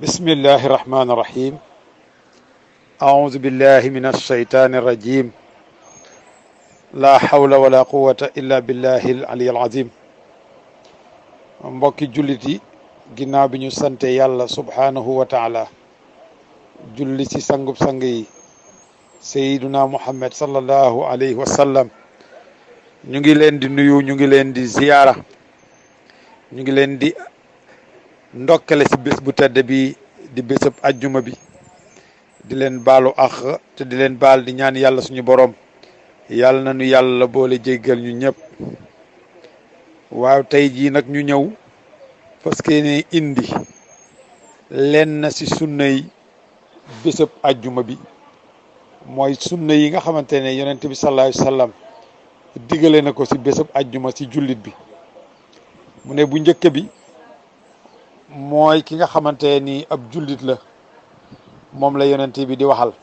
بسم الله الرحمن الرحيم أعوذ بالله من الشيطان الرجيم لا حول ولا قوة إلا بالله العلي العظيم mbokki jullit yi ginnaaw bi ñu sante yàlla subhaanahu wa taala julli ci sangub sang yi sayyiduna muhammad sallallahu alayhi wa sallam ñu ngi leen di nuyu ñu ngi leen di ziyaara ñu ngi leen di ndokkale ci bés bu tedd bi di bésëb ajjuma bi di leen baalu àq te di leen baal di ñaan yàlla suñu boroom yàlla na nu yàlla boole jéggal ñu ñëpp waaw tey jii nag ñu ñëw parce que ne indi lenn ci sunna yi bésëb ajjuma bi mooy sunna yi nga xamante ne yonent bi sallallahu alayhi wa sallam digale na ko ci bésëb ajjuma ci jullit bi mu ne bu njëkk bi mooy ki nga xamante ni ab jullit la moom la yonent bi di waxal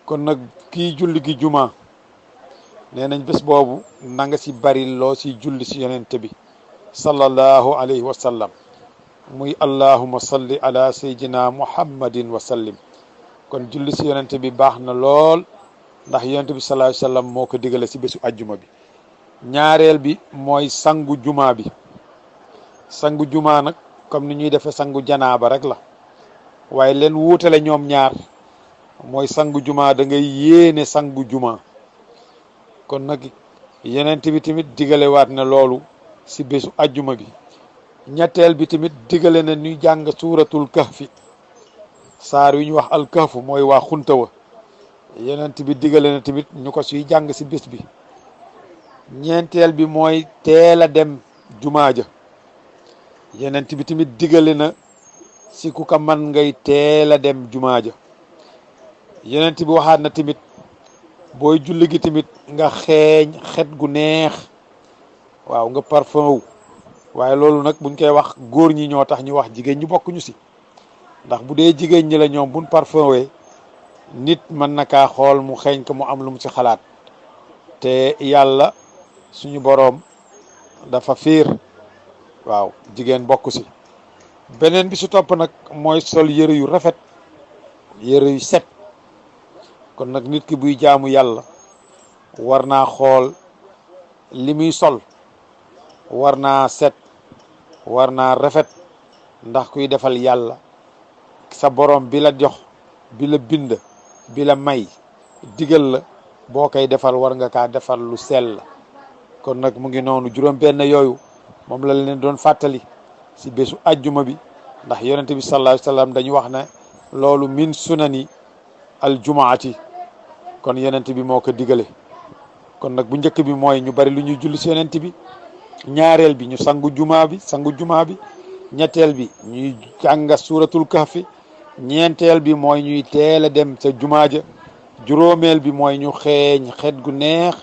kon nag kii julli gi juma nee nañ bés boobu na nga ci bari loo ci julli ci yonent bi sallallahu alayhi wa sallam muy allahumma salli ala sayyidina muhammadin wa sallim kon julli ci yonent bi baax na lool ndax yonent bi sallallahu alayhi wa sallam moo ko digale ci bésu ajjuma bi ñaareel bi mooy sangu juma bi sangu juma nag comme ni ñuy defee sangu janaaba rek la waaye leen wuutale ñoom ñaar mooy sangu juma da ngay yéene sangu juma kon nag yenent bi tamit digale waat na loolu ci bésu ajjuma bi ñetteel bi tamit digale na ñuy jàng suuratul kahfi saar wi ñu wax al kahfu mooy waa xunta wa yenent bi digale na tamit ñu ko suy jàng ci bés bi ñeenteel bi mooy teel a dem jumaa ja yenent bi tamit digale na si ku ko man ngay teel a dem jumaa ja yenent bi waxaat na tamit booy julli gi tamit nga xeeñ xet gu neex waaw nga parfum wu waaye loolu nag buñ koy wax góor ñi ñoo tax ñu wax jigéen ñu bokk ñu si ndax bu dee jigéen ñi la ñoom buñ parfum wee nit mën na kaa xool mu xeeñ ko mu am lu mu ci xalaat te yàlla suñu boroom dafa fiir waaw jigéen bokk si beneen bi su topp nag mooy sol yëre yu rafet yëre yu set kon nag nit ki buy jaamu yàlla war naa xool li muy sol war naa set war naa rafet ndax kuy defal yàlla sa borom bi la jox bi la bind bi la may digal la boo koy defal war nga kaa defal lu sell kon nag mu ngi noonu juróom benn yooyu moom la leen doon fàttali ci bésu ajjuma bi ndax yonent bi sallallahu alayhi wa sallam dañu wax ne loolu min sunani aljumaati kon yonent bi moo ko digale kon nag bu njëkk bi mooy ñu bari lu ñuy julli ci yonent bi ñaareel bi ñu sangu jumaa bi ñetteel bi ñuy jànga suuratul kahfi ñeenteel bi mooy ñuy teel a dem sa jumaa ja juróomeel bi mooy ñu xeeñ xet gu neex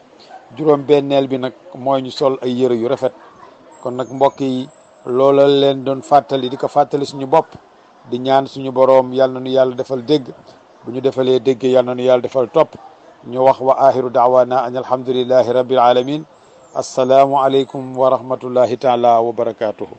juróom benneel bi nag mooy ñu sol ay yëre yu rafet kon nag mbokk yi loola leen doon fàttali di ko fàttali suñu bopp di ñaan suñu boroom yàlla na nu yàlla defal dégg bu ñu defalee dégg yàlla na nu yàlla defal topp ñu wax wa axiru daawana an alhamdulillahi rabbil alamin assalaamu aleykum wa rahmatullahi taala wa barakatuhu